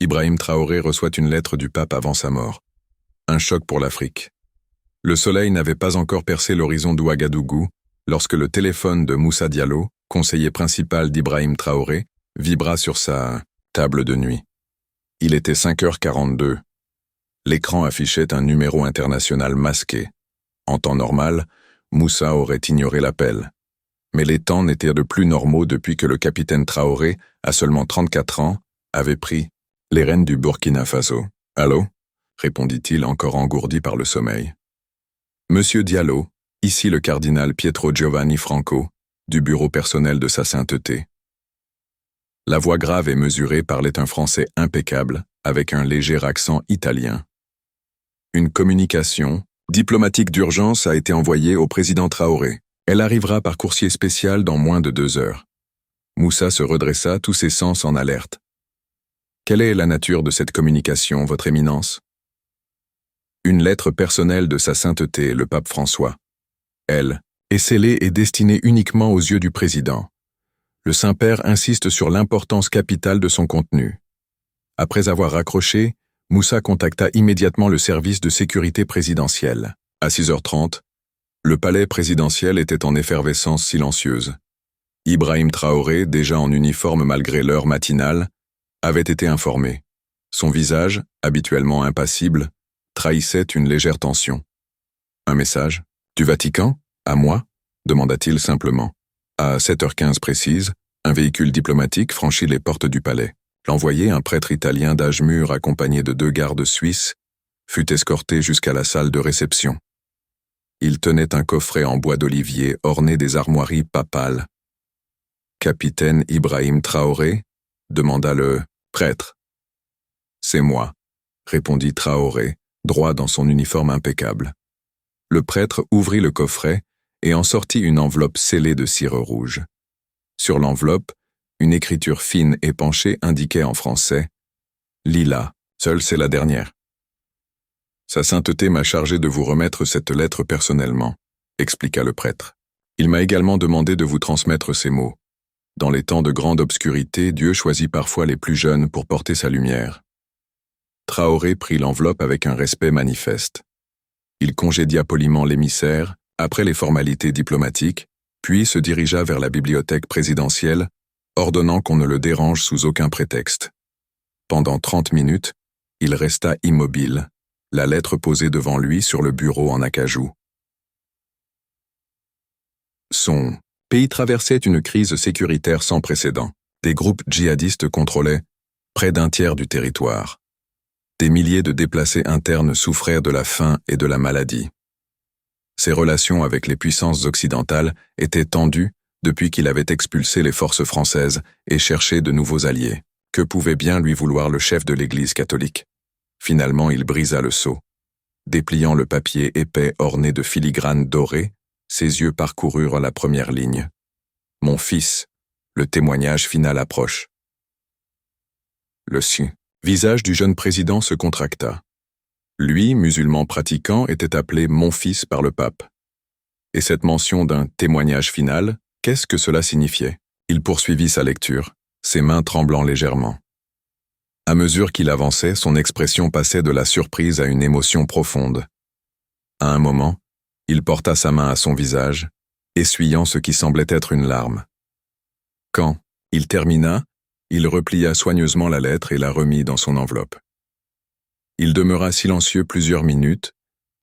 Ibrahim Traoré reçoit une lettre du pape avant sa mort. Un choc pour l'Afrique. Le soleil n'avait pas encore percé l'horizon d'Ouagadougou lorsque le téléphone de Moussa Diallo, conseiller principal d'Ibrahim Traoré, vibra sur sa table de nuit. Il était 5h42. L'écran affichait un numéro international masqué. En temps normal, Moussa aurait ignoré l'appel. Mais les temps n'étaient de plus normaux depuis que le capitaine Traoré, à seulement 34 ans, avait pris les rênes du Burkina Faso. « Allô ?» répondit-il encore engourdi par le sommeil. « Monsieur Diallo, ici le cardinal Pietro Giovanni Franco, du bureau personnel de sa sainteté. » La voix grave et mesurée parlait un français impeccable, avec un léger accent italien. Une communication diplomatique d'urgence a été envoyée au président Traoré. Elle arrivera par coursier spécial dans moins de 2 heures. Moussa se redressa, tous ses sens en alerte. « Quelle est la nature de cette communication, votre éminence ?» Une lettre personnelle de sa sainteté, le pape François. Elle est scellée et destinée uniquement aux yeux du président. Le Saint-Père insiste sur l'importance capitale de son contenu. Après avoir raccroché, Moussa contacta immédiatement le service de sécurité présidentielle. À 6h30, le palais présidentiel était en effervescence silencieuse. Ibrahim Traoré, déjà en uniforme malgré l'heure matinale, avait été informé. Son visage, habituellement impassible, trahissait une légère tension. « Un message ? Du Vatican ? À moi ?» demanda-t-il simplement. À 7h15 précise, un véhicule diplomatique franchit les portes du palais. L'envoyé, un prêtre italien d'âge mûr accompagné de 2 gardes suisses, fut escorté jusqu'à la salle de réception. Il tenait un coffret en bois d'olivier orné des armoiries papales. « Capitaine Ibrahim Traoré ?» demanda le prêtre. « C'est moi », répondit Traoré, droit dans son uniforme impeccable. Le prêtre ouvrit le coffret et en sortit une enveloppe scellée de cire rouge. Sur l'enveloppe, une écriture fine et penchée indiquait en français « Lila, seule c'est la dernière. » « Sa sainteté m'a chargé de vous remettre cette lettre personnellement, » expliqua le prêtre. « Il m'a également demandé de vous transmettre ces mots. Dans les temps de grande obscurité, Dieu choisit parfois les plus jeunes pour porter sa lumière. » Traoré prit l'enveloppe avec un respect manifeste. Il congédia poliment l'émissaire, après les formalités diplomatiques, puis se dirigea vers la bibliothèque présidentielle, ordonnant qu'on ne le dérange sous aucun prétexte. Pendant 30 minutes, il resta immobile, la lettre posée devant lui sur le bureau en acajou. Son pays traversait une crise sécuritaire sans précédent. Des groupes djihadistes contrôlaient près d'un tiers du territoire. Des milliers de déplacés internes souffraient de la faim et de la maladie. Ses relations avec les puissances occidentales étaient tendues depuis qu'il avait expulsé les forces françaises et cherché de nouveaux alliés. Que pouvait bien lui vouloir le chef de l'Église catholique? Finalement, il brisa le sceau. Dépliant le papier épais orné de filigranes dorées, ses yeux parcoururent la première ligne. « Mon fils, le témoignage final approche. » Le visage du jeune président se contracta. Lui, musulman pratiquant, était appelé « mon fils » par le pape. Et cette mention d'un témoignage final, qu'est-ce que cela signifiait? Il poursuivit sa lecture, ses mains tremblant légèrement. À mesure qu'il avançait, son expression passait de la surprise à une émotion profonde. À un moment, il porta sa main à son visage, essuyant ce qui semblait être une larme. Quand il termina, il replia soigneusement la lettre et la remit dans son enveloppe. Il demeura silencieux plusieurs minutes,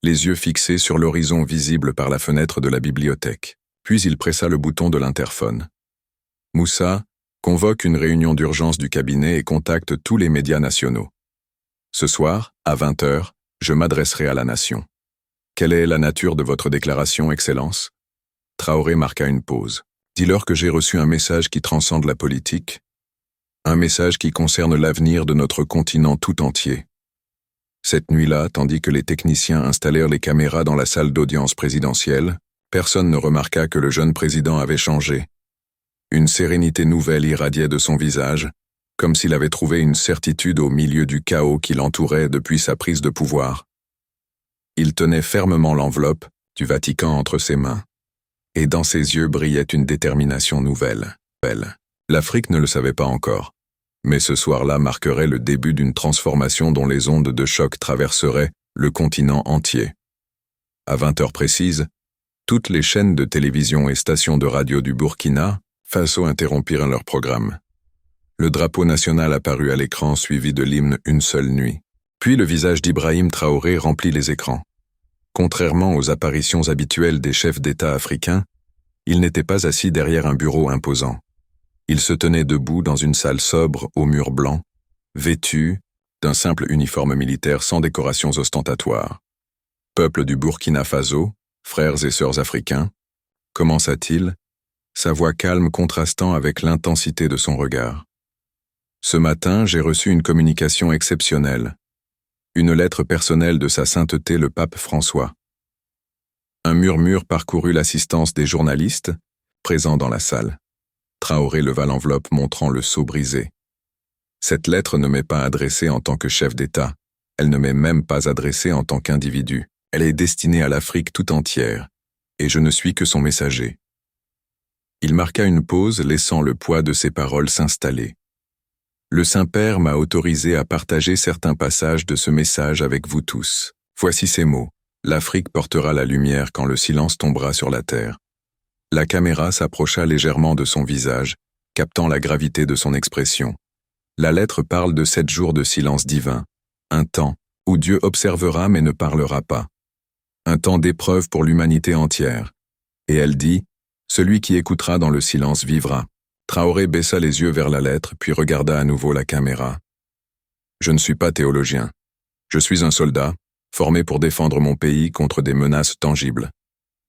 les yeux fixés sur l'horizon visible par la fenêtre de la bibliothèque. Puis il pressa le bouton de l'interphone. Moussa convoque une réunion d'urgence du cabinet et contacte tous les médias nationaux. Ce soir, à 20h, je m'adresserai à la nation. Quelle est la nature de votre déclaration, Excellence? Traoré marqua une pause. Dis-leur que j'ai reçu un message qui transcende la politique, un message qui concerne l'avenir de notre continent tout entier. Cette nuit-là, tandis que les techniciens installèrent les caméras dans la salle d'audience présidentielle, personne ne remarqua que le jeune président avait changé. Une sérénité nouvelle irradiait de son visage, comme s'il avait trouvé une certitude au milieu du chaos qui l'entourait depuis sa prise de pouvoir. Il tenait fermement l'enveloppe du Vatican entre ses mains, et dans ses yeux brillait une détermination nouvelle. L'Afrique ne le savait pas encore, Mais ce soir-là marquerait le début d'une transformation dont les ondes de choc traverseraient le continent entier. À 20 heures précises, toutes les chaînes de télévision et stations de radio du Burkina Faso interrompirent leur programme. Le drapeau national apparut à l'écran suivi de l'hymne Une seule nuit. Puis le visage d'Ibrahim Traoré remplit les écrans. Contrairement aux apparitions habituelles des chefs d'État africains, il n'était pas assis derrière un bureau imposant. Il se tenait debout dans une salle sobre aux murs blancs, vêtu d'un simple uniforme militaire sans décorations ostentatoires. « Peuple du Burkina Faso, frères et sœurs africains », commença-t-il, sa voix calme contrastant avec l'intensité de son regard. « Ce matin, j'ai reçu une communication exceptionnelle, une lettre personnelle de sa sainteté le pape François. » Un murmure parcourut l'assistance des journalistes présents dans la salle. Traoré leva l'enveloppe montrant le sceau brisé. Cette lettre ne m'est pas adressée en tant que chef d'État, elle ne m'est même pas adressée en tant qu'individu. Elle est destinée à l'Afrique tout entière, et je ne suis que son messager. Il marqua une pause, laissant le poids de ses paroles s'installer. Le Saint-Père m'a autorisé à partager certains passages de ce message avec vous tous. Voici ces mots. L'Afrique portera la lumière quand le silence tombera sur la terre. La caméra s'approcha légèrement de son visage, captant la gravité de son expression. La lettre parle de 7 jours de silence divin, un temps où Dieu observera mais ne parlera pas. Un temps d'épreuve pour l'humanité entière. Et elle dit, « Celui qui écoutera dans le silence vivra. » Traoré baissa les yeux vers la lettre, puis regarda à nouveau la caméra. « Je ne suis pas théologien. Je suis un soldat, formé pour défendre mon pays contre des menaces tangibles.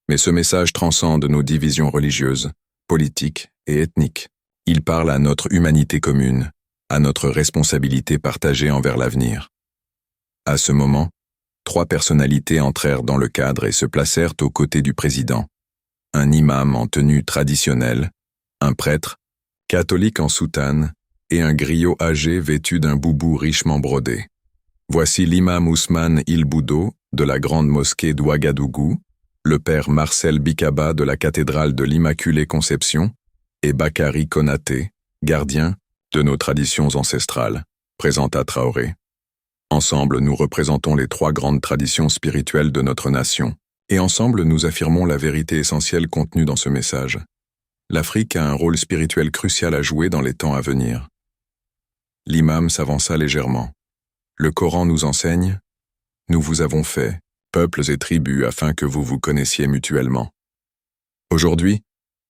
Mais ce message transcende nos divisions religieuses, politiques et ethniques. Il parle à notre humanité commune, à notre responsabilité partagée envers l'avenir. » À ce moment, 3 personnalités entrèrent dans le cadre et se placèrent aux côtés du président. Un imam en tenue traditionnelle, un prêtre, catholique en soutane, et un griot âgé vêtu d'un boubou richement brodé. Voici l'imam Ousmane Il Boudo de la grande mosquée d'Ouagadougou, le père Marcel Bikaba de la cathédrale de l'Immaculée Conception, et Bakary Konaté, gardien de nos traditions ancestrales, présenta Traoré. Ensemble, nous représentons les 3 grandes traditions spirituelles de notre nation, et ensemble nous affirmons la vérité essentielle contenue dans ce message. L'Afrique a un rôle spirituel crucial à jouer dans les temps à venir. L'imam s'avança légèrement. Le Coran nous enseigne, « Nous vous avons fait, peuples et tribus, afin que vous vous connaissiez mutuellement. » Aujourd'hui,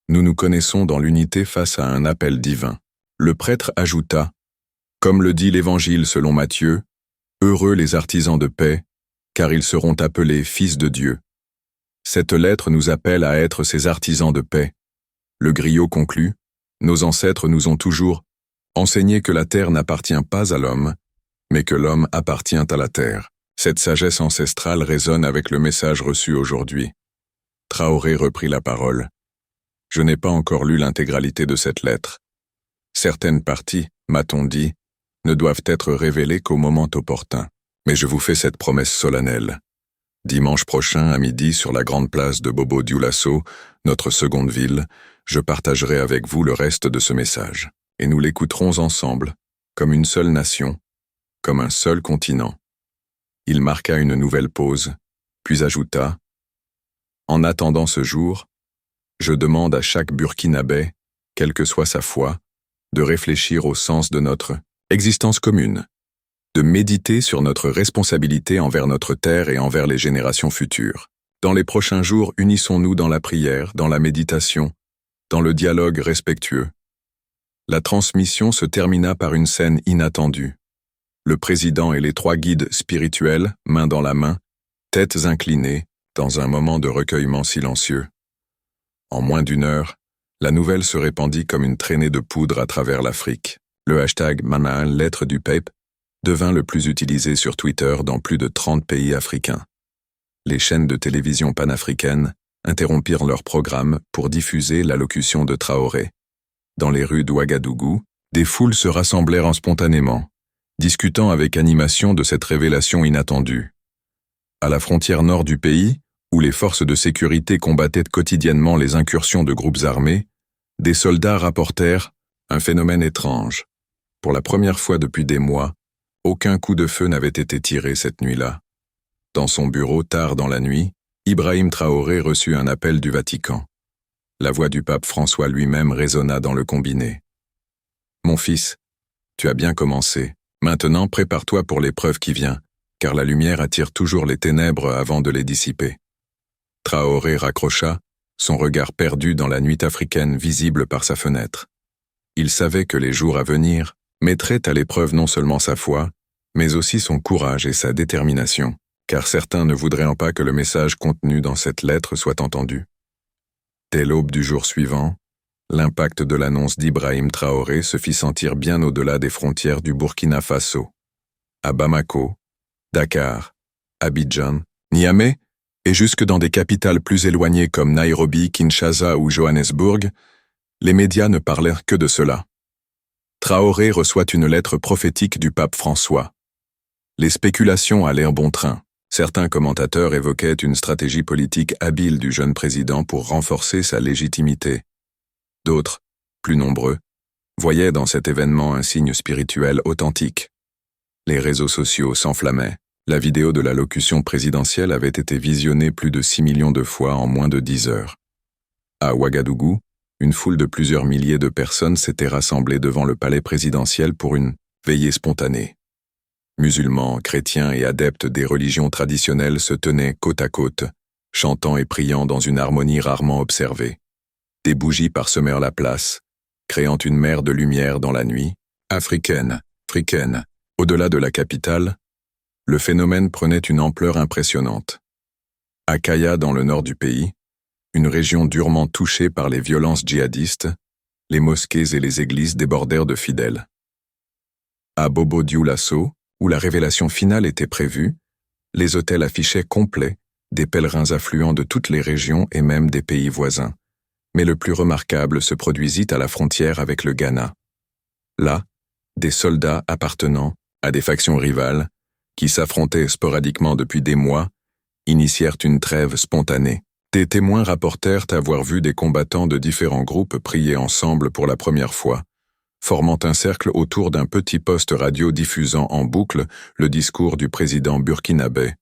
nous nous connaissons dans l'unité face à un appel divin. Le prêtre ajouta, « Comme le dit l'Évangile selon Matthieu, heureux les artisans de paix, car ils seront appelés fils de Dieu. » Cette lettre nous appelle à être ces artisans de paix. Le griot conclut, « Nos ancêtres nous ont toujours enseigné que la terre n'appartient pas à l'homme, mais que l'homme appartient à la terre. » Cette sagesse ancestrale résonne avec le message reçu aujourd'hui. Traoré reprit la parole. « Je n'ai pas encore lu l'intégralité de cette lettre. Certaines parties, m'a-t-on dit, ne doivent être révélées qu'au moment opportun. Mais je vous fais cette promesse solennelle. Dimanche prochain, à midi, sur la grande place de Bobo Dioulasso, notre seconde ville, je partagerai avec vous le reste de ce message. Et nous l'écouterons ensemble, comme une seule nation, comme un seul continent. » Il marqua une nouvelle pause, puis ajouta, « En attendant ce jour, je demande à chaque Burkinabé, quelle que soit sa foi, de réfléchir au sens de notre existence commune, de méditer sur notre responsabilité envers notre terre et envers les générations futures. Dans les prochains jours, unissons-nous dans la prière, dans la méditation, dans le dialogue respectueux. » La transmission se termina par une scène inattendue. Le président et les 3 guides spirituels, main dans la main, têtes inclinées, dans un moment de recueillement silencieux. En moins d'1 heure, la nouvelle se répandit comme une traînée de poudre à travers l'Afrique. Le hashtag Manaan, lettre du pape, devint le plus utilisé sur Twitter dans plus de 30 pays africains. Les chaînes de télévision panafricaines interrompirent leur programme pour diffuser l'allocution de Traoré. Dans les rues d'Ouagadougou, des foules se rassemblèrent spontanément, discutant avec animation de cette révélation inattendue. À la frontière nord du pays, où les forces de sécurité combattaient quotidiennement les incursions de groupes armés, des soldats rapportèrent un phénomène étrange. Pour la première fois depuis des mois, aucun coup de feu n'avait été tiré cette nuit-là. Dans son bureau, tard dans la nuit, Ibrahim Traoré reçut un appel du Vatican. La voix du pape François lui-même résonna dans le combiné. « Mon fils, tu as bien commencé. Maintenant, prépare-toi pour l'épreuve qui vient, car la lumière attire toujours les ténèbres avant de les dissiper. » Traoré raccrocha, son regard perdu dans la nuit africaine visible par sa fenêtre. Il savait que les jours à venir mettraient à l'épreuve non seulement sa foi, mais aussi son courage et sa détermination, car certains ne voudraient pas que le message contenu dans cette lettre soit entendu. Dès l'aube du jour suivant, l'impact de l'annonce d'Ibrahim Traoré se fit sentir bien au-delà des frontières du Burkina Faso. À Bamako, Dakar, Abidjan, Niamey, et jusque dans des capitales plus éloignées comme Nairobi, Kinshasa ou Johannesburg, les médias ne parlèrent que de cela. Traoré reçoit une lettre prophétique du pape François. Les spéculations allèrent bon train. Certains commentateurs évoquaient une stratégie politique habile du jeune président pour renforcer sa légitimité. D'autres, plus nombreux, voyaient dans cet événement un signe spirituel authentique. Les réseaux sociaux s'enflammaient. La vidéo de l'allocution présidentielle avait été visionnée plus de 6 millions de fois en moins de 10 heures. À Ouagadougou, une foule de plusieurs milliers de personnes s'était rassemblée devant le palais présidentiel pour une veillée spontanée. Musulmans, chrétiens et adeptes des religions traditionnelles se tenaient côte à côte, chantant et priant dans une harmonie rarement observée. Des bougies parsemèrent la place, créant une mer de lumière dans la nuit, africaine. Au-delà de la capitale, le phénomène prenait une ampleur impressionnante. À Kaya, dans le nord du pays, une région durement touchée par les violences djihadistes, les mosquées et les églises débordèrent de fidèles. À Bobo-Dioulasso, où la révélation finale était prévue, les hôtels affichaient complets des pèlerins affluents de toutes les régions et même des pays voisins. Mais le plus remarquable se produisit à la frontière avec le Ghana. Là, des soldats appartenant à des factions rivales, qui s'affrontaient sporadiquement depuis des mois, initièrent une trêve spontanée. Des témoins rapportèrent avoir vu des combattants de différents groupes prier ensemble pour la première fois, formant un cercle autour d'un petit poste radio diffusant en boucle le discours du président burkinabé.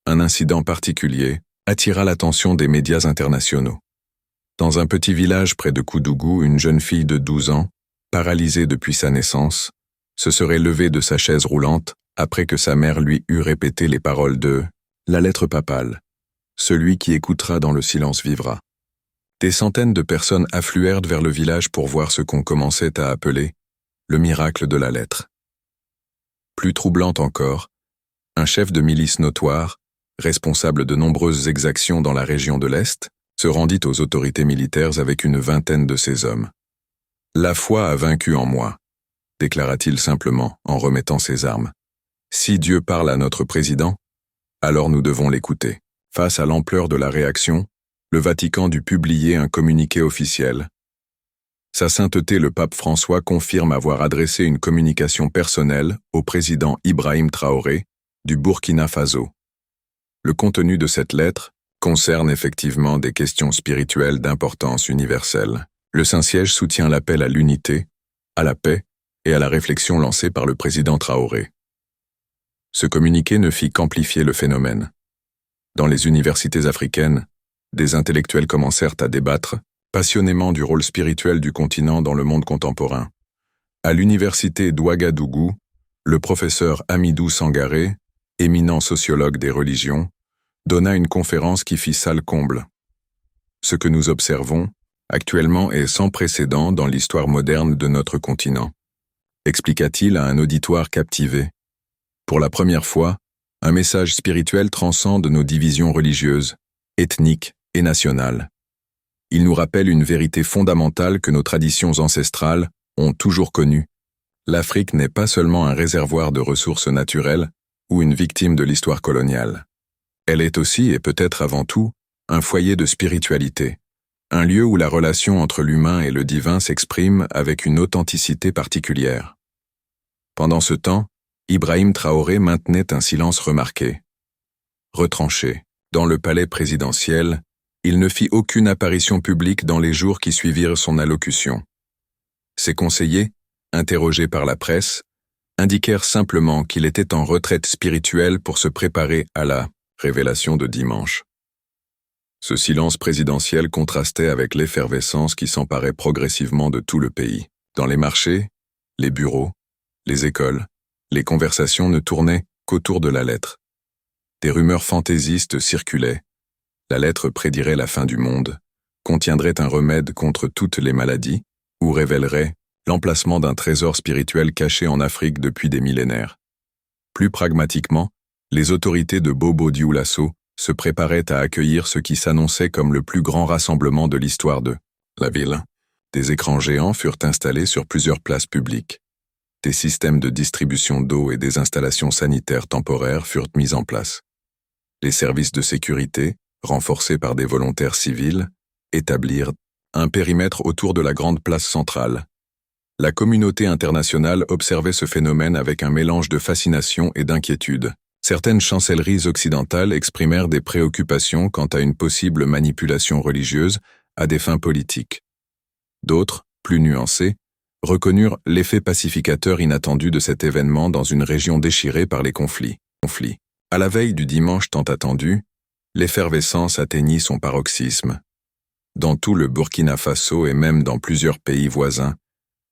Un incident particulier attira l'attention des médias internationaux. Dans un petit village près de Koudougou, une jeune fille de 12 ans, paralysée depuis sa naissance, se serait levée de sa chaise roulante après que sa mère lui eut répété les paroles de « la lettre papale ». Celui qui écoutera dans le silence vivra. Des centaines de personnes affluèrent vers le village pour voir ce qu'on commençait à appeler le miracle de la lettre. Plus troublant encore, un chef de milice notoire, responsable de nombreuses exactions dans la région de l'Est, se rendit aux autorités militaires avec une vingtaine de ses hommes. « La foi a vaincu en moi », déclara-t-il simplement en remettant ses armes. « Si Dieu parle à notre président, alors nous devons l'écouter. » Face à l'ampleur de la réaction, le Vatican dut publier un communiqué officiel. Sa sainteté le pape François confirme avoir adressé une communication personnelle au président Ibrahim Traoré du Burkina Faso. Le contenu de cette lettre concerne effectivement des questions spirituelles d'importance universelle. Le Saint-Siège soutient l'appel à l'unité, à la paix et à la réflexion lancée par le président Traoré. Ce communiqué ne fit qu'amplifier le phénomène. Dans les universités africaines, des intellectuels commencèrent à débattre passionnément du rôle spirituel du continent dans le monde contemporain. À l'université d'Ouagadougou, le professeur Hamidou Sangaré, éminent sociologue des religions, donna une conférence qui fit salle comble. Ce que nous observons actuellement est sans précédent dans l'histoire moderne de notre continent, expliqua-t-il à un auditoire captivé. Pour la première fois, un message spirituel transcende nos divisions religieuses, ethniques et nationales. Il nous rappelle une vérité fondamentale que nos traditions ancestrales ont toujours connue. L'Afrique n'est pas seulement un réservoir de ressources naturelles ou une victime de l'histoire coloniale. Elle est aussi, et peut-être avant tout, un foyer de spiritualité, un lieu où la relation entre l'humain et le divin s'exprime avec une authenticité particulière. Pendant ce temps, Ibrahim Traoré maintenait un silence remarqué. Retranché, dans le palais présidentiel, il ne fit aucune apparition publique dans les jours qui suivirent son allocution. Ses conseillers, interrogés par la presse, indiquèrent simplement qu'il était en retraite spirituelle pour se préparer à la révélation de dimanche. Ce silence présidentiel contrastait avec l'effervescence qui s'emparait progressivement de tout le pays. Dans les marchés, les bureaux, les écoles, les conversations ne tournaient qu'autour de la lettre. Des rumeurs fantaisistes circulaient. La lettre prédirait la fin du monde, contiendrait un remède contre toutes les maladies, ou révélerait l'emplacement d'un trésor spirituel caché en Afrique depuis des millénaires. Plus pragmatiquement, les autorités de Bobo Dioulasso se préparaient à accueillir ce qui s'annonçait comme le plus grand rassemblement de l'histoire de la ville. Des écrans géants furent installés sur plusieurs places publiques. Des systèmes de distribution d'eau et des installations sanitaires temporaires furent mis en place. Les services de sécurité, renforcés par des volontaires civils, établirent un périmètre autour de la grande place centrale. La communauté internationale observait ce phénomène avec un mélange de fascination et d'inquiétude. Certaines chancelleries occidentales exprimèrent des préoccupations quant à une possible manipulation religieuse à des fins politiques. D'autres, plus nuancées, reconnurent l'effet pacificateur inattendu de cet événement dans une région déchirée par les conflits. À la veille du dimanche tant attendu, l'effervescence atteignit son paroxysme. Dans tout le Burkina Faso et même dans plusieurs pays voisins,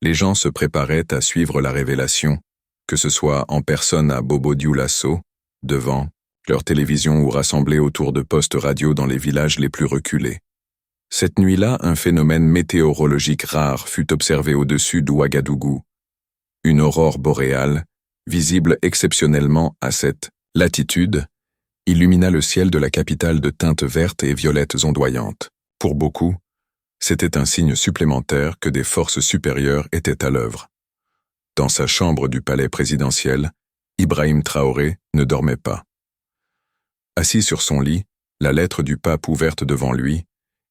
les gens se préparaient à suivre la révélation, que ce soit en personne à Bobo Dioulasso, devant leur télévision ou rassemblés autour de postes radio dans les villages les plus reculés. Cette nuit-là, un phénomène météorologique rare fut observé au-dessus d'Ouagadougou. Une aurore boréale, visible exceptionnellement à cette latitude, illumina le ciel de la capitale de teintes vertes et violettes ondoyantes. Pour beaucoup, c'était un signe supplémentaire que des forces supérieures étaient à l'œuvre. Dans sa chambre du palais présidentiel, Ibrahim Traoré ne dormait pas. Assis sur son lit, la lettre du pape ouverte devant lui,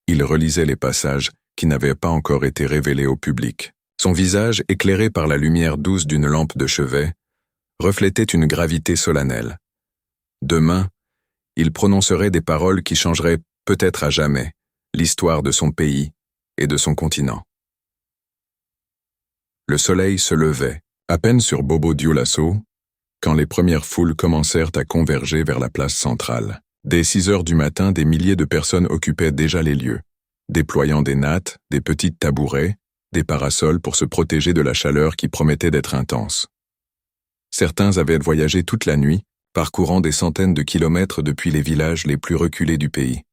il relisait les passages qui n'avaient pas encore été révélés au public. Son visage, éclairé par la lumière douce d'une lampe de chevet, reflétait une gravité solennelle. Demain, il prononcerait des paroles qui changeraient peut-être à jamais l'histoire de son pays et de son continent. Le soleil se levait, à peine sur Bobo Dioulasso, quand les premières foules commencèrent à converger vers la place centrale. Dès 6 heures du matin, des milliers de personnes occupaient déjà les lieux, déployant des nattes, des petites tabourets, des parasols pour se protéger de la chaleur qui promettait d'être intense. Certains avaient voyagé toute la nuit, parcourant des centaines de kilomètres depuis les villages les plus reculés du pays.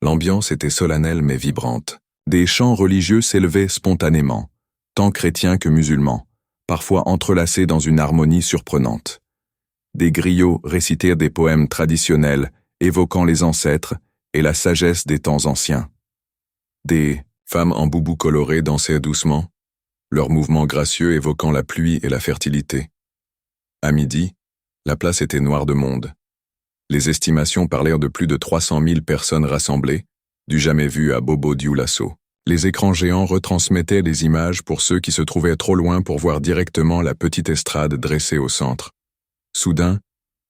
L'ambiance était solennelle mais vibrante. Des chants religieux s'élevaient spontanément, tant chrétiens que musulmans, parfois entrelacés dans une harmonie surprenante. Des griots récitèrent des poèmes traditionnels évoquant les ancêtres et la sagesse des temps anciens. Des femmes en boubou coloré dansaient doucement, leurs mouvements gracieux évoquant la pluie et la fertilité. À midi, la place était noire de monde. Les estimations parlèrent de plus de 300 000 personnes rassemblées, du jamais vu à Bobo Dioulasso. Les écrans géants retransmettaient les images pour ceux qui se trouvaient trop loin pour voir directement la petite estrade dressée au centre. Soudain,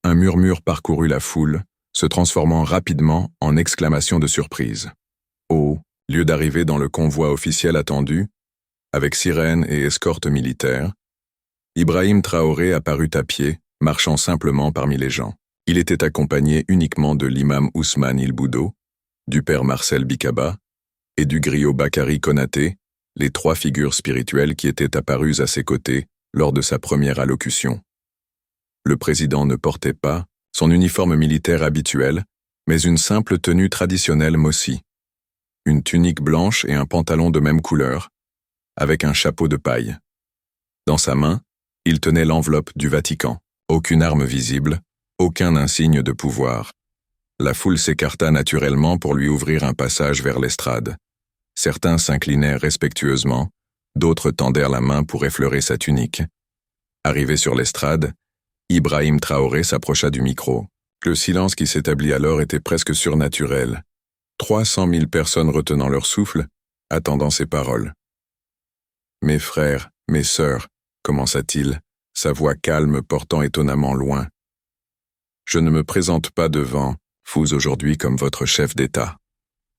un murmure parcourut la foule, se transformant rapidement en exclamation de surprise. Au lieu d'arriver dans le convoi officiel attendu, avec sirènes et escorte militaire, Ibrahim Traoré apparut à pied, marchant simplement parmi les gens. Il était accompagné uniquement de l'imam Ousmane Il Boudo, du père Marcel Bikaba et du griot Bakary Konaté, les 3 figures spirituelles qui étaient apparues à ses côtés lors de sa première allocution. Le président ne portait pas son uniforme militaire habituel, mais une simple tenue traditionnelle mossi. Une tunique blanche et un pantalon de même couleur, avec un chapeau de paille. Dans sa main, il tenait l'enveloppe du Vatican. Aucune arme visible, aucun insigne de pouvoir. La foule s'écarta naturellement pour lui ouvrir un passage vers l'estrade. Certains s'inclinèrent respectueusement, d'autres tendèrent la main pour effleurer sa tunique. Arrivé sur l'estrade, Ibrahim Traoré s'approcha du micro. Le silence qui s'établit alors était presque surnaturel. 300 000 personnes retenant leur souffle, attendant ses paroles. « Mes frères, mes sœurs », commença-t-il, sa voix calme portant étonnamment loin. « Je ne me présente pas devant vous aujourd'hui comme votre chef d'État.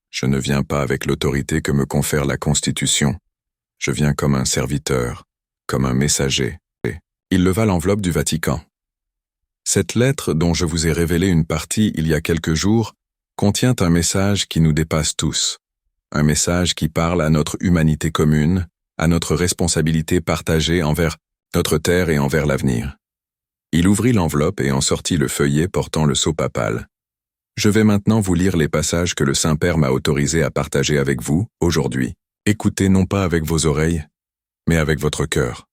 Je ne viens pas avec l'autorité que me confère la Constitution. Je viens comme un serviteur, comme un messager. Il leva l'enveloppe du Vatican. Cette lettre, dont je vous ai révélé une partie il y a quelques jours, contient un message qui nous dépasse tous. Un message qui parle à notre humanité commune, à notre responsabilité partagée envers notre terre et envers l'avenir. Il ouvrit l'enveloppe et en sortit le feuillet portant le sceau papal. Je vais maintenant vous lire les passages que le Saint-Père m'a autorisé à partager avec vous, aujourd'hui. Écoutez non pas avec vos oreilles, mais avec votre cœur.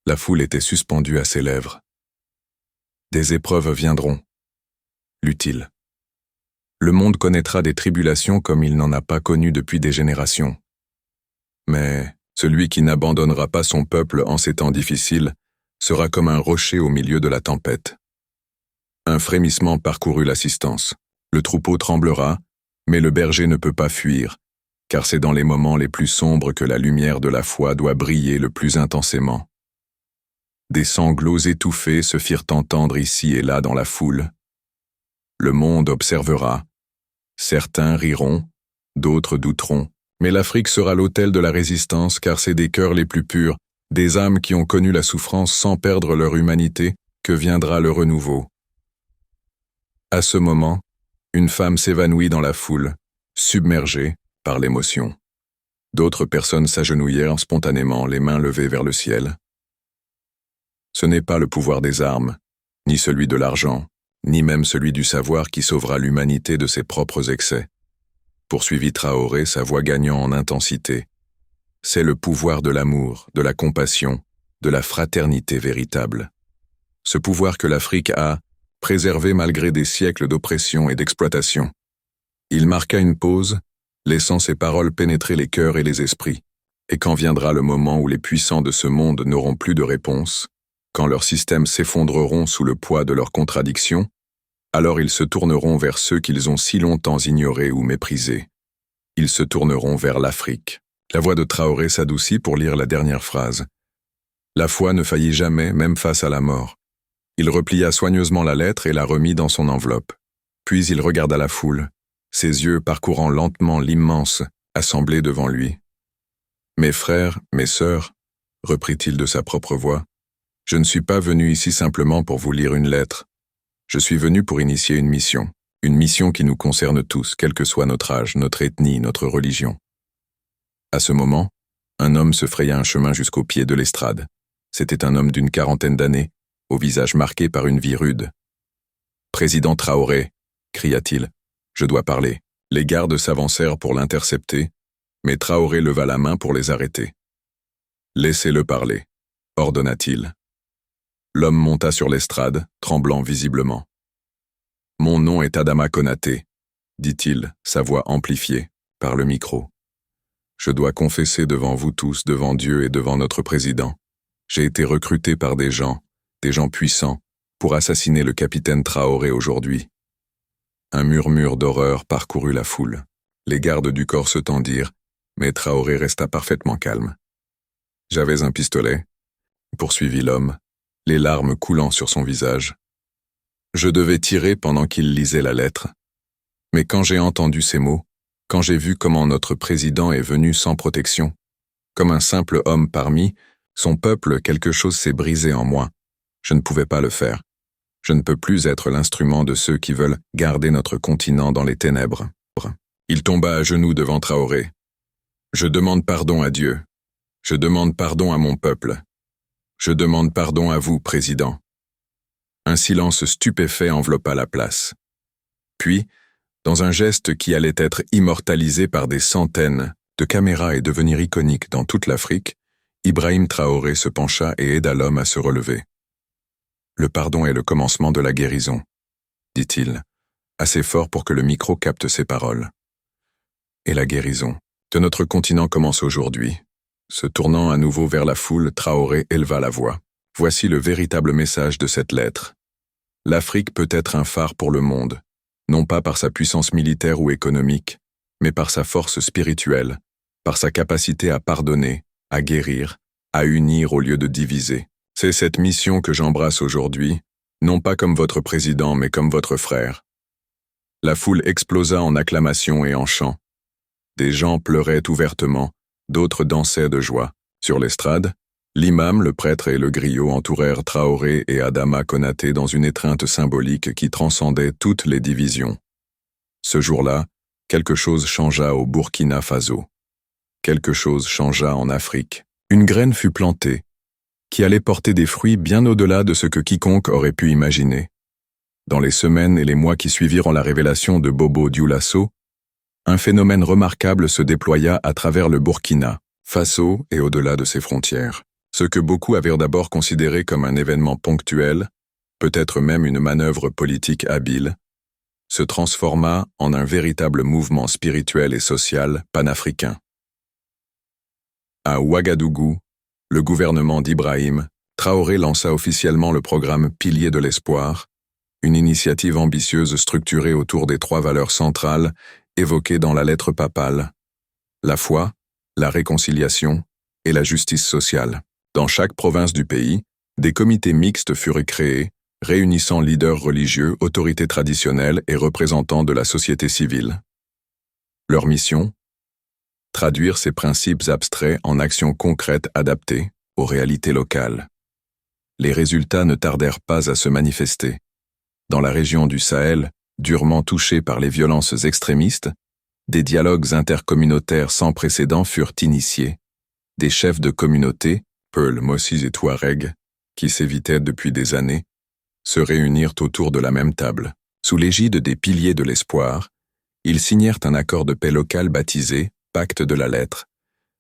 La foule était suspendue à ses lèvres. Des épreuves viendront, lut-il. Le monde connaîtra des tribulations comme il n'en a pas connues depuis des générations. Mais celui qui n'abandonnera pas son peuple en ces temps difficiles sera comme un rocher au milieu de la tempête. Un frémissement parcourut l'assistance. Le troupeau tremblera, mais le berger ne peut pas fuir, car c'est dans les moments les plus sombres que la lumière de la foi doit briller le plus intensément. Des sanglots étouffés se firent entendre ici et là dans la foule. Le monde observera. Certains riront, d'autres douteront, mais l'Afrique sera l'autel de la résistance car c'est des cœurs les plus purs, des âmes qui ont connu la souffrance sans perdre leur humanité, que viendra le renouveau. À ce moment, une femme s'évanouit dans la foule, submergée par l'émotion. D'autres personnes s'agenouillèrent spontanément, les mains levées vers le ciel. Ce n'est pas le pouvoir des armes, ni celui de l'argent, ni même celui du savoir qui sauvera l'humanité de ses propres excès. Poursuivit Traoré, sa voix gagnant en intensité. C'est le pouvoir de l'amour, de la compassion, de la fraternité véritable. Ce pouvoir que l'Afrique a préservé malgré des siècles d'oppression et d'exploitation. Il marqua une pause, laissant ses paroles pénétrer les cœurs et les esprits. Et quand viendra le moment où les puissants de ce monde n'auront plus de réponse, quand leurs systèmes s'effondreront sous le poids de leurs contradictions, alors ils se tourneront vers ceux qu'ils ont si longtemps ignorés ou méprisés. Ils se tourneront vers l'Afrique. La voix de Traoré s'adoucit pour lire la dernière phrase. La foi ne faillit jamais, même face à la mort. Il replia soigneusement la lettre et la remit dans son enveloppe. Puis il regarda la foule, ses yeux parcourant lentement l'immense assemblée devant lui. « Mes frères, mes sœurs, reprit-il de sa propre voix, je ne suis pas venu ici simplement pour vous lire une lettre. Je suis venu pour initier une mission qui nous concerne tous, quel que soit notre âge, notre ethnie, notre religion. » À ce moment, un homme se fraya un chemin jusqu'au pied de l'estrade. C'était un homme d'une quarantaine d'années, au visage marqué par une vie rude. « Président Traoré, cria-t-il, je dois parler. » Les gardes s'avancèrent pour l'intercepter, mais Traoré leva la main pour les arrêter. « Laissez-le parler, » ordonna-t-il. L'homme monta sur l'estrade, tremblant visiblement. « Mon nom est Adama Konaté, » dit-il, sa voix amplifiée par le micro. « Je dois confesser devant vous tous, devant Dieu et devant notre président. J'ai été recruté par des gens puissants, pour assassiner le capitaine Traoré aujourd'hui. » Un murmure d'horreur parcourut la foule. Les gardes du corps se tendirent, mais Traoré resta parfaitement calme. « J'avais un pistolet, » poursuivit l'homme, les larmes coulant sur son visage. Je devais tirer pendant qu'il lisait la lettre. Mais quand j'ai entendu ces mots, quand j'ai vu comment notre président est venu sans protection, comme un simple homme parmi son peuple, quelque chose s'est brisé en moi. Je ne pouvais pas le faire. Je ne peux plus être l'instrument de ceux qui veulent garder notre continent dans les ténèbres. Il tomba à genoux devant Traoré. Je demande pardon à Dieu. Je demande pardon à mon peuple. Je demande pardon à vous, président. Un silence stupéfait enveloppa la place. Puis, dans un geste qui allait être immortalisé par des centaines de caméras et devenir iconique dans toute l'Afrique, Ibrahim Traoré se pencha et aida l'homme à se relever. « Le pardon est le commencement de la guérison, » dit-il, assez fort pour que le micro capte ses paroles. « Et la guérison de notre continent commence aujourd'hui. » Se tournant à nouveau vers la foule, Traoré éleva la voix. « Voici le véritable message de cette lettre. L'Afrique peut être un phare pour le monde, non pas par sa puissance militaire ou économique, mais par sa force spirituelle, par sa capacité à pardonner, à guérir, à unir au lieu de diviser. C'est cette mission que j'embrasse aujourd'hui, non pas comme votre président, mais comme votre frère. » La foule explosa en acclamations et en chants. Des gens pleuraient ouvertement, d'autres dansaient de joie. Sur l'estrade, L'imam, le prêtre et le griot entourèrent Traoré et Adama Konaté dans une étreinte symbolique qui transcendait toutes les divisions. Ce jour-là, quelque chose changea au Burkina Faso. Quelque chose changea en Afrique. Une graine fut plantée, qui allait porter des fruits bien au-delà de ce que quiconque aurait pu imaginer. Dans les semaines et les mois qui suivirent la révélation de Bobo Dioulasso, un phénomène remarquable se déploya à travers le Burkina Faso et au-delà de ses frontières. Ce que beaucoup avaient d'abord considéré comme un événement ponctuel, peut-être même une manœuvre politique habile, se transforma en un véritable mouvement spirituel et social panafricain. À Ouagadougou, le gouvernement d'Ibrahim Traoré lança officiellement le programme Piliers de l'Espoir, une initiative ambitieuse structurée autour des 3 valeurs centrales évoquées dans la lettre papale: la foi, la réconciliation et la justice sociale. Dans chaque province du pays, des comités mixtes furent créés, réunissant leaders religieux, autorités traditionnelles et représentants de la société civile. Leur mission? Traduire ces principes abstraits en actions concrètes adaptées aux réalités locales. Les résultats ne tardèrent pas à se manifester. Dans la région du Sahel, durement touchée par les violences extrémistes, des dialogues intercommunautaires sans précédent furent initiés. Des chefs de communauté, Peul, Mossis et Touareg, qui s'évitaient depuis des années, se réunirent autour de la même table. Sous l'égide des Piliers de l'Espoir, ils signèrent un accord de paix local baptisé Pacte de la lettre,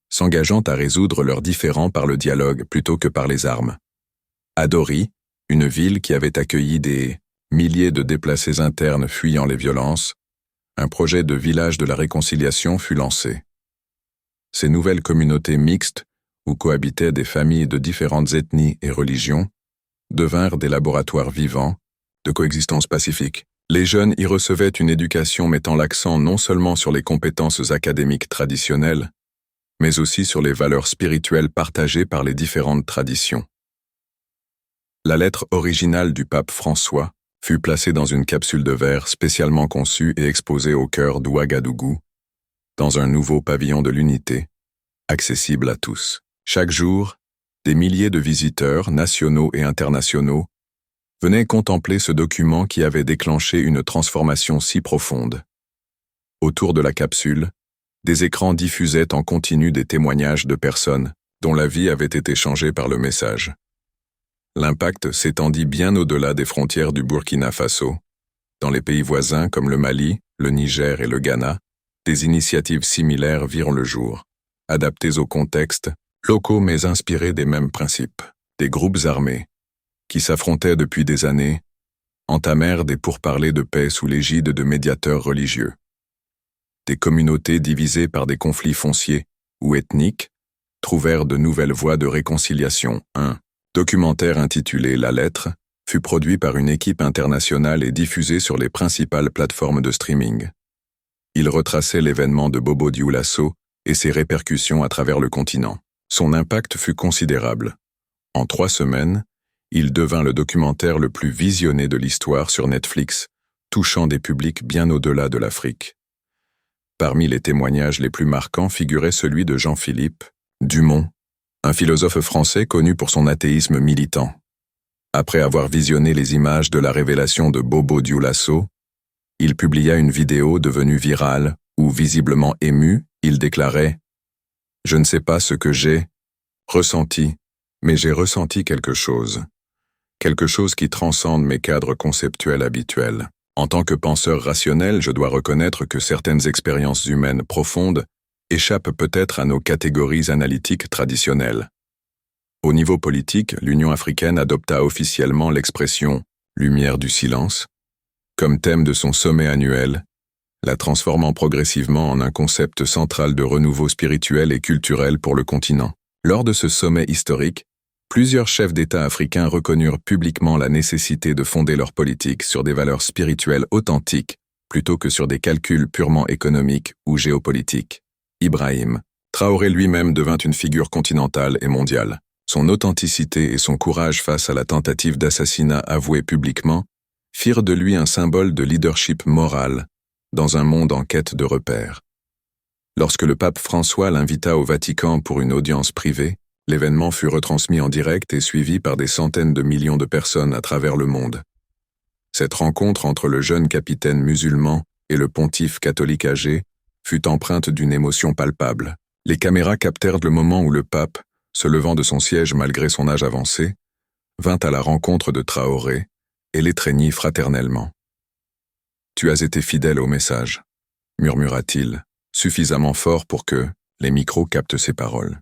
s'engageant à résoudre leurs différends par le dialogue plutôt que par les armes. À Dori, une ville qui avait accueilli des milliers de déplacés internes fuyant les violences, un projet de village de la réconciliation fut lancé. Ces nouvelles communautés mixtes, où cohabitaient des familles de différentes ethnies et religions, devinrent des laboratoires vivants de coexistence pacifique. Les jeunes y recevaient une éducation mettant l'accent non seulement sur les compétences académiques traditionnelles, mais aussi sur les valeurs spirituelles partagées par les différentes traditions. La lettre originale du pape François fut placée dans une capsule de verre spécialement conçue et exposée au cœur d'Ouagadougou, dans un nouveau pavillon de l'unité, accessible à tous. Chaque jour, des milliers de visiteurs, nationaux et internationaux, venaient contempler ce document qui avait déclenché une transformation si profonde. Autour de la capsule, des écrans diffusaient en continu des témoignages de personnes dont la vie avait été changée par le message. L'impact s'étendit bien au-delà des frontières du Burkina Faso. Dans les pays voisins comme le Mali, le Niger et le Ghana, des initiatives similaires virent le jour, adaptées aux contextes locaux mais inspirés des mêmes principes. Des groupes armés, qui s'affrontaient depuis des années, entamèrent des pourparlers de paix sous l'égide de médiateurs religieux. Des communautés divisées par des conflits fonciers ou ethniques trouvèrent de nouvelles voies de réconciliation. Un documentaire intitulé La Lettre fut produit par une équipe internationale et diffusé sur les principales plateformes de streaming. Il retraçait l'événement de Bobo Dioulasso et ses répercussions à travers le continent. Son impact fut considérable. En 3 semaines, il devint le documentaire le plus visionné de l'histoire sur Netflix, touchant des publics bien au-delà de l'Afrique. Parmi les témoignages les plus marquants figurait celui de Jean-Philippe Dumont, un philosophe français connu pour son athéisme militant. Après avoir visionné les images de la révélation de Bobo Dioulasso, il publia une vidéo devenue virale où, visiblement ému, il déclarait « Je ne sais pas ce que j'ai ressenti, mais j'ai ressenti quelque chose qui transcende mes cadres conceptuels habituels. En tant que penseur rationnel, je dois reconnaître que certaines expériences humaines profondes échappent peut-être à nos catégories analytiques traditionnelles. Au niveau politique, l'Union africaine adopta officiellement l'expression « lumière du silence » comme thème de son sommet annuel, la transformant progressivement en un concept central de renouveau spirituel et culturel pour le continent. Lors de ce sommet historique, plusieurs chefs d'État africains reconnurent publiquement la nécessité de fonder leur politique sur des valeurs spirituelles authentiques plutôt que sur des calculs purement économiques ou géopolitiques. Ibrahim Traoré lui-même devint une figure continentale et mondiale. Son authenticité et son courage face à la tentative d'assassinat avouée publiquement firent de lui un symbole de leadership moral dans un monde en quête de repères. Lorsque le pape François l'invita au Vatican pour une audience privée, L'événement fut retransmis en direct et suivi par des centaines de millions de personnes à travers le monde. Cette rencontre entre le jeune capitaine musulman et le pontife catholique âgé fut empreinte d'une émotion palpable. Les caméras captèrent le moment où le pape, se levant de son siège malgré son âge avancé, vint à la rencontre de Traoré et l'étreignit fraternellement. « Tu as été fidèle au message », murmura-t-il, suffisamment fort pour que les micros captent ses paroles.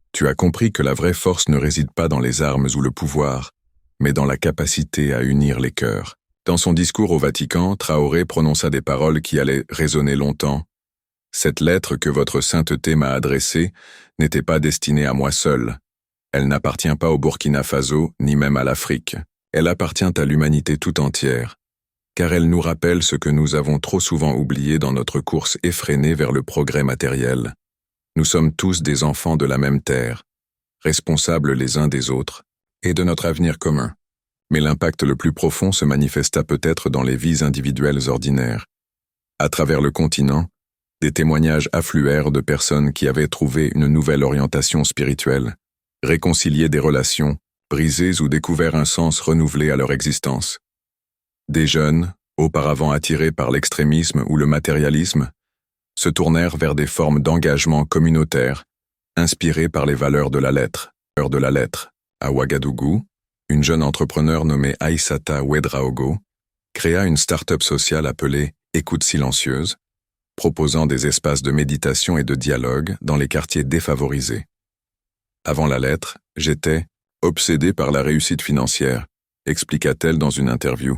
« Tu as compris que la vraie force ne réside pas dans les armes ou le pouvoir, mais dans la capacité à unir les cœurs. » Dans son discours au Vatican, Traoré prononça des paroles qui allaient résonner longtemps. « Cette lettre que votre sainteté m'a adressée n'était pas destinée à moi seul. Elle n'appartient pas au Burkina Faso, ni même à l'Afrique. Elle appartient à l'humanité tout entière, car elle nous rappelle ce que nous avons trop souvent oublié dans notre course effrénée vers le progrès matériel. Nous sommes tous des enfants de la même terre, responsables les uns des autres, et de notre avenir commun. Mais l'impact le plus profond se manifesta peut-être dans les vies individuelles ordinaires. À travers le continent, des témoignages affluèrent de personnes qui avaient trouvé une nouvelle orientation spirituelle, réconcilié des relations, brisées ou découvert un sens renouvelé à leur existence. Des jeunes, auparavant attirés par l'extrémisme ou le matérialisme, se tournèrent vers des formes d'engagement communautaire, inspirées par les valeurs de la lettre. À Ouagadougou, une jeune entrepreneur nommée Aïssata Ouedraogo créa une start-up sociale appelée Écoute silencieuse, proposant des espaces de méditation et de dialogue dans les quartiers défavorisés. Avant la lettre, j'étais obsédée par la réussite financière, expliqua-t-elle dans une interview.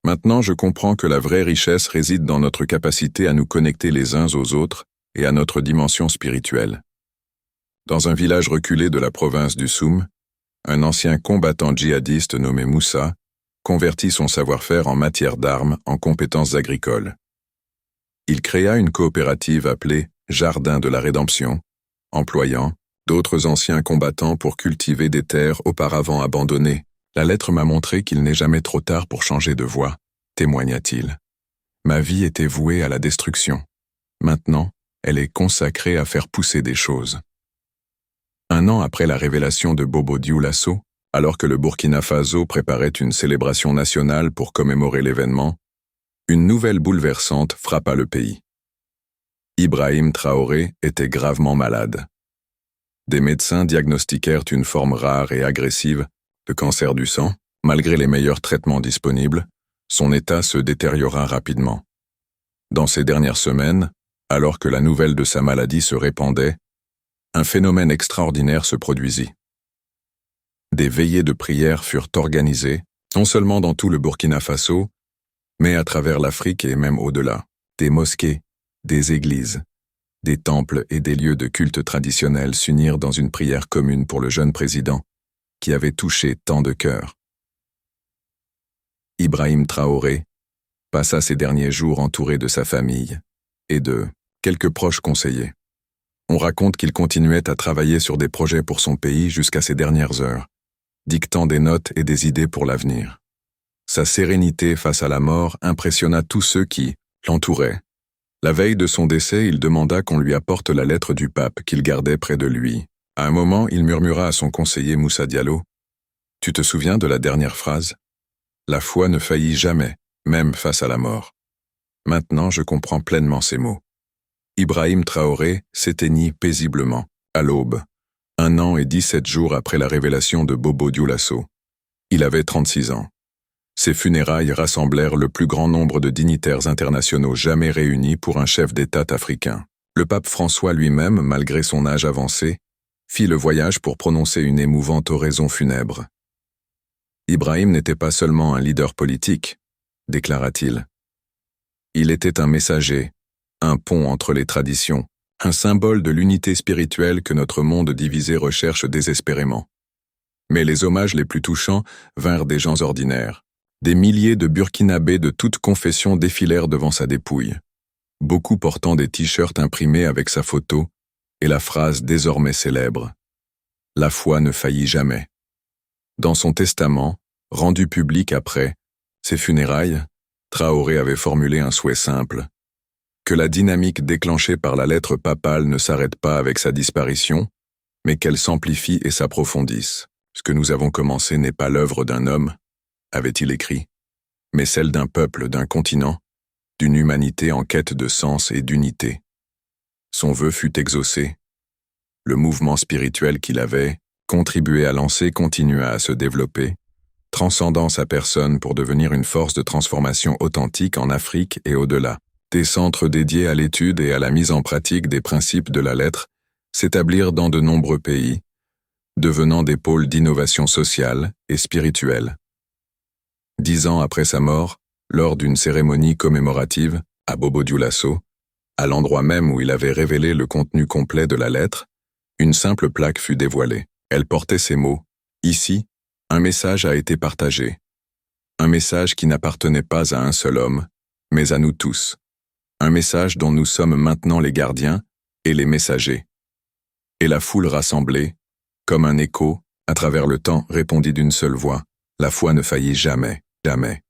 Maintenant, je comprends que la vraie richesse réside dans notre capacité à nous connecter les uns aux autres et à notre dimension spirituelle. Dans un village reculé de la province du Soum, un ancien combattant djihadiste nommé Moussa convertit son savoir-faire en matière d'armes en compétences agricoles. Il créa une coopérative appelée Jardin de la Rédemption, employant d'autres anciens combattants pour cultiver des terres auparavant abandonnées. La lettre m'a montré qu'il n'est jamais trop tard pour changer de voie, témoigna-t-il. Ma vie était vouée à la destruction. Maintenant, elle est consacrée à faire pousser des choses. Un an après la révélation de Bobo Dioulasso, alors que le Burkina Faso préparait une célébration nationale pour commémorer l'événement, une nouvelle bouleversante frappa le pays. Ibrahim Traoré était gravement malade. Des médecins diagnostiquèrent une forme rare et agressive de cancer du sang. Malgré les meilleurs traitements disponibles, son état se détériora rapidement. Dans ces dernières semaines, alors que la nouvelle de sa maladie se répandait, un phénomène extraordinaire se produisit. Des veillées de prière furent organisées, non seulement dans tout le Burkina Faso, mais à travers l'Afrique et même au-delà. Des mosquées, des églises, des temples et des lieux de culte traditionnels s'unirent dans une prière commune pour le jeune président, qui avait touché tant de cœurs. Ibrahim Traoré passa ses derniers jours entouré de sa famille et de quelques proches conseillers. On raconte qu'il continuait à travailler sur des projets pour son pays jusqu'à ses dernières heures, dictant des notes et des idées pour l'avenir. Sa sérénité face à la mort impressionna tous ceux qui l'entouraient. La veille de son décès, il demanda qu'on lui apporte la lettre du pape qu'il gardait près de lui. À un moment, il murmura à son conseiller Moussa Diallo « Tu te souviens de la dernière phrase ? La foi ne faillit jamais, même face à la mort. Maintenant, je comprends pleinement ces mots. » Ibrahim Traoré s'éteignit paisiblement, à l'aube, 1 an et 17 jours après la révélation de Bobo Dioulasso. Il avait 36 ans. Ses funérailles rassemblèrent le plus grand nombre de dignitaires internationaux jamais réunis pour un chef d'État africain. Le pape François lui-même, malgré son âge avancé, fit le voyage pour prononcer une émouvante oraison funèbre. Ibrahim n'était pas seulement un leader politique, déclara-t-il. Il était un messager, un pont entre les traditions, un symbole de l'unité spirituelle que notre monde divisé recherche désespérément. Mais les hommages les plus touchants vinrent des gens ordinaires. Des milliers de Burkinabés de toutes confessions défilèrent devant sa dépouille, beaucoup portant des t-shirts imprimés avec sa photo et la phrase désormais célèbre « La foi ne faillit jamais ». Dans son testament, rendu public après ses funérailles, Traoré avait formulé un souhait simple, que la dynamique déclenchée par la lettre papale ne s'arrête pas avec sa disparition, mais qu'elles s'amplifient et s'approfondissent. Ce que nous avons commencé n'est pas l'œuvre d'un homme, avait-il écrit, mais celle d'un peuple, d'un continent, d'une humanité en quête de sens et d'unité. Son vœu fut exaucé. Le mouvement spirituel qu'il avait contribué à lancer continua à se développer, transcendant sa personne pour devenir une force de transformation authentique en Afrique et au-delà. Des centres dédiés à l'étude et à la mise en pratique des principes de la lettre s'établirent dans de nombreux pays, devenant des pôles d'innovation sociale et spirituelle. 10 ans après sa mort, lors d'une cérémonie commémorative à Bobo-Dioulasso, à l'endroit même où il avait révélé le contenu complet de la lettre, une simple plaque fut dévoilée. Elle portait ces mots. Ici, un message a été partagé. Un message qui n'appartenait pas à un seul homme, mais à nous tous. Un message dont nous sommes maintenant les gardiens et les messagers. Et la foule rassemblée, comme un écho, à travers le temps, répondit d'une seule voix. La foi ne faillit jamais, jamais.